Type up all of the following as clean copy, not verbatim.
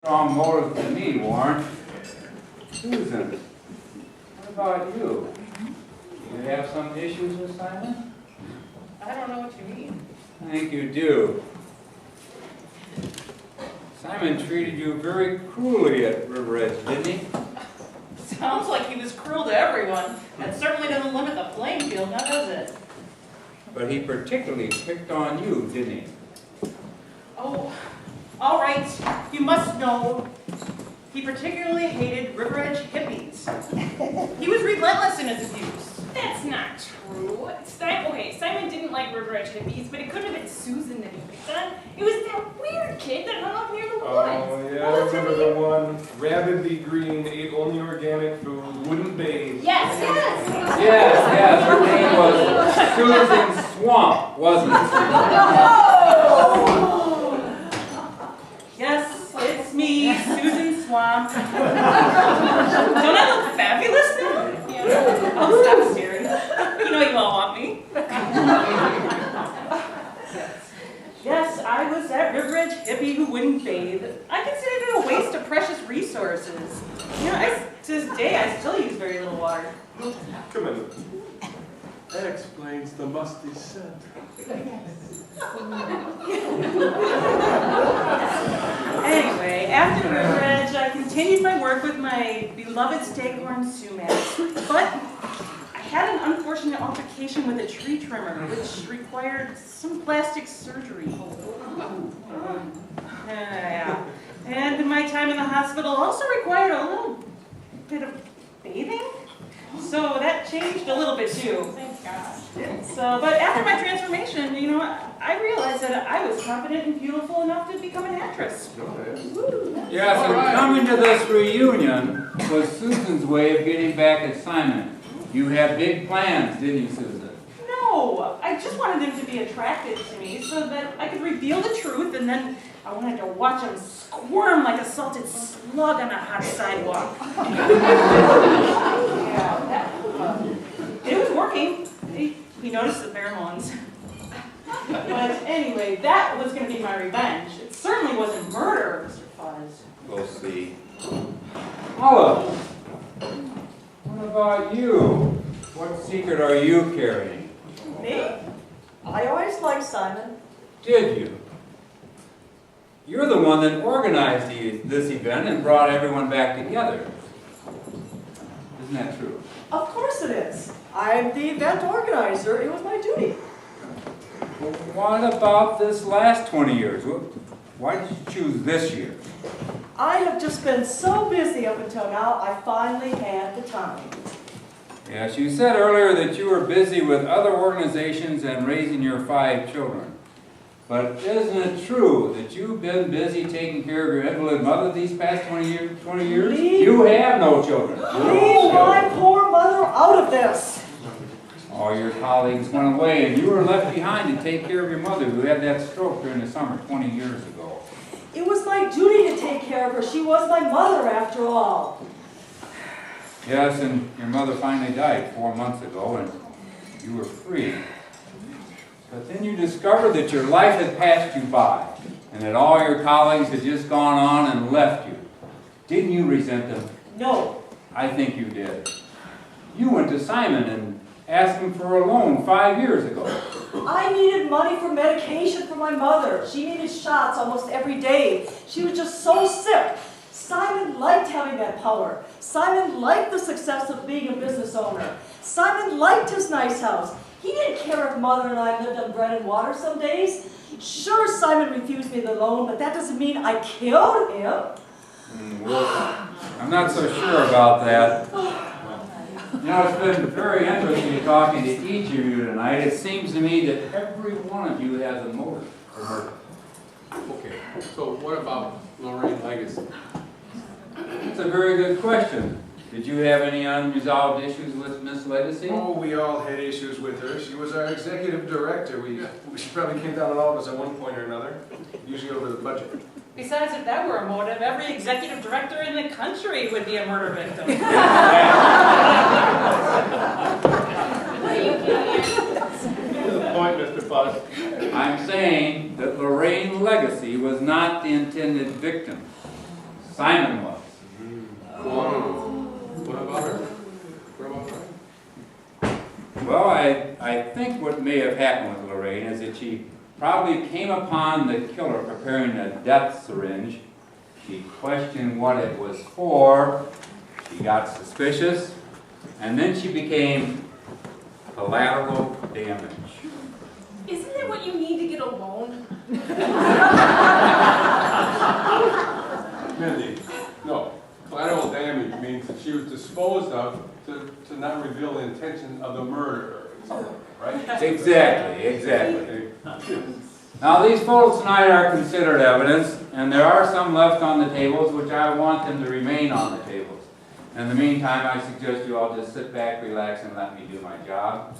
Strong motives to me, Warren. Susan, what about you? Do you have some issues with Simon? I don't know what you mean. I think you do. Simon treated you very cruelly at Riveredge, didn't he? Sounds like he was cruel to everyone. That certainly doesn't limit the playing field, now does it? But he particularly picked on you, didn't he? Oh, all right. You must know, he particularly hated Riveredge hippies. He was relentless in his abuse. That's not true. Simon didn't like Riveredge hippies, but it couldn't have been Susan that he picked on. It was that weird kid that hung up near the woods. Oh, yeah, I remember the one. Rabidly green, ate only organic food, wouldn't bathe. Yes. Yes, her name was Susan Swamp, wasn't it? Yes, it's me, Susan Swamp. Don't I look fabulous now? Yeah. Oh, stop staring. You know you all want me. Yes, I was that Riveredge hippie who wouldn't bathe. I considered it a waste of precious resources. You know, to this day, I still use very little water. Come in. That explains the musty scent. Anyway, after Riveredge, I continued my work with my beloved staghorn sumac, but I had an unfortunate altercation with a tree trimmer, which required some plastic surgery. Yeah. And my time in the hospital also required a little bit of bathing, so that changed a little bit too. Thank gosh. So, but after my transformation, you know, I realized that I was confident and beautiful enough to become an actress. Yes, and coming to this reunion was Susan's way of getting back at Simon. You had big plans, didn't you, Susan? No, I just wanted him to be attracted to me so that I could reveal the truth, and then I wanted to watch him squirm like a salted slug on a hot sidewalk. It was working. He noticed the pheromones. But anyway, that was going to be my revenge. It certainly wasn't murder, Mr. Fuzz. We'll see. Olive, what about you? What secret are you carrying? Me? I always liked Simon. Did you? You're the one that organized this event and brought everyone back together. Isn't that true? Of course it is. I'm the event organizer. It was my duty. Well, what about this last 20 years? Why did you choose this year? I have just been so busy up until now, I finally had the time. Yes, you said earlier that you were busy with other organizations and raising your 5 children. But isn't it true that you've been busy taking care of your invalid mother these past 20 years? You have no children. Leave my poor mother out of this. All your colleagues went away and you were left behind to take care of your mother who had that stroke during the summer 20 years ago. It was my duty to take care of her. She was my mother after all. Yes, and your mother finally died 4 months ago and you were free. But then you discovered that your life had passed you by and that all your colleagues had just gone on and left you. Didn't you resent them? No. I think you did. You went to Simon and asked him for a loan 5 years ago. I needed money for medication for my mother. She needed shots almost every day. She was just so sick. Simon liked having that power. Simon liked the success of being a business owner. Simon liked his nice house. He didn't care if Mother and I lived on bread and water some days. Sure, Simon refused me the loan, but that doesn't mean I killed him. Well, I'm not so sure about that. You know, it's been very interesting talking to each of you tonight. It seems to me that every one of you has a motive for murder. Okay, so what about Lorraine Legacy? That's a very good question. Did you have any unresolved issues with Miss Legacy? Oh, we all had issues with her. She was our executive director. She probably came down on all of us at one point or another, usually over the budget. Besides, if that were a motive, every executive director in the country would be a murder victim. The point, Mr. Fuzz. I'm saying that Lorraine Legacy was not the intended victim. Simon was. What about her? What about her? Well, I think what may have happened with Lorraine is that she probably came upon the killer preparing a death syringe. She questioned what it was for. She got suspicious. And then she became collateral damage. Isn't that what you need to get a loan? Mindy, no. Collateral damage means that she was disposed of to not reveal the intention of the murderer, right? Exactly. Now these photos tonight are considered evidence, and there are some left on the tables, which I want them to remain on the tables. In the meantime, I suggest you all just sit back, relax, and let me do my job.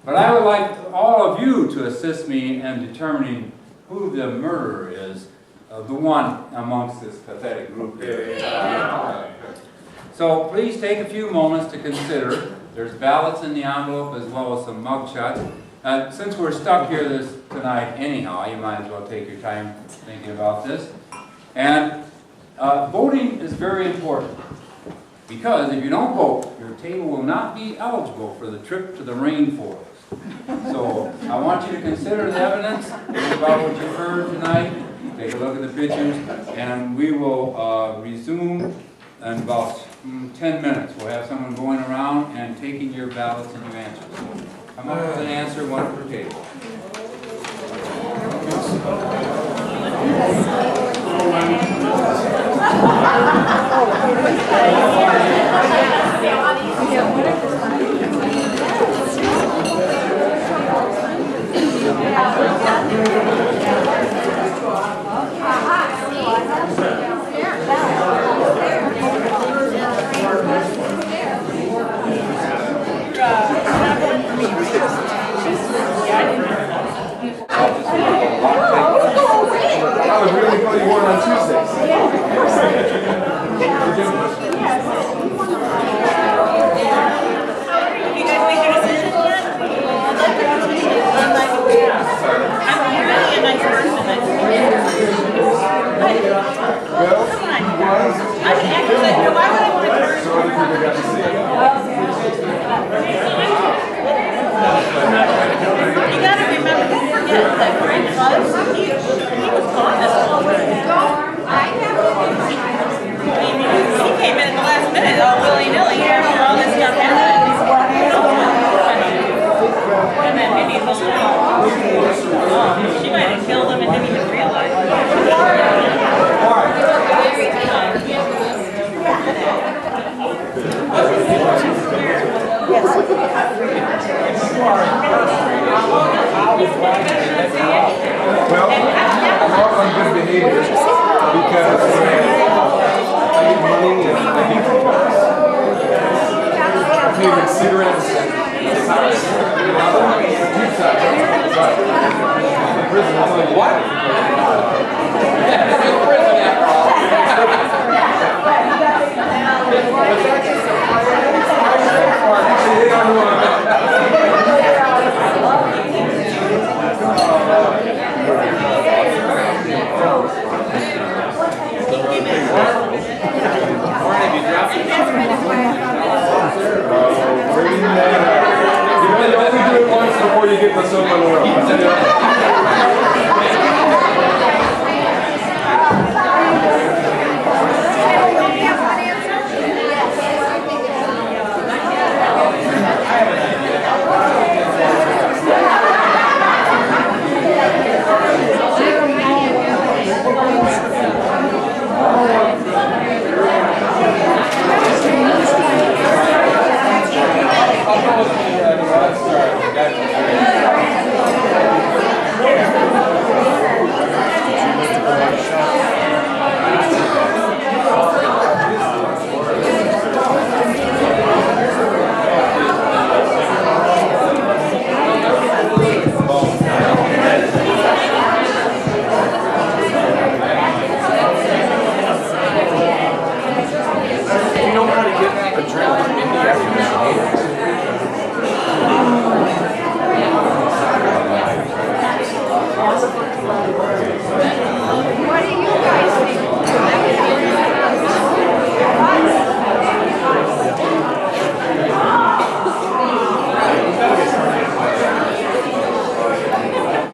But I would like all of you to assist me in determining who the murderer is, the one amongst this pathetic group here. So please take a few moments to consider. There's ballots in the envelope as well as some mug shots. Since we're stuck here tonight anyhow, you might as well take your time thinking about this. And voting is very important, because if you don't vote, your table will not be eligible for the trip to the rainforest. So I want you to consider the evidence about what you've heard tonight. Take a look at the pictures, and we will resume in about 10 minutes. We'll have someone going around and taking your ballots and your answers. Come up with an answer, one per table. I was really funny one on Tuesdays. You guys make your decision yet? I'm really a nice person. Well, Come on. I'm actually, why would I want to encourage so other people got to see it. You gotta remember, don't forget that Greg Buzz, he was gone this whole week. He came in at the last minute, all willy-nilly, after all this stuff happened. And then maybe he'll she might have killed him and didn't even realize. Well, I'm off on good behavior because I need money and I need drugs. I'm paying cigarettes, socks, juice socks. In prison, I'm like, what? Yeah, in prison after all. You only do it once before you get the soap on the world.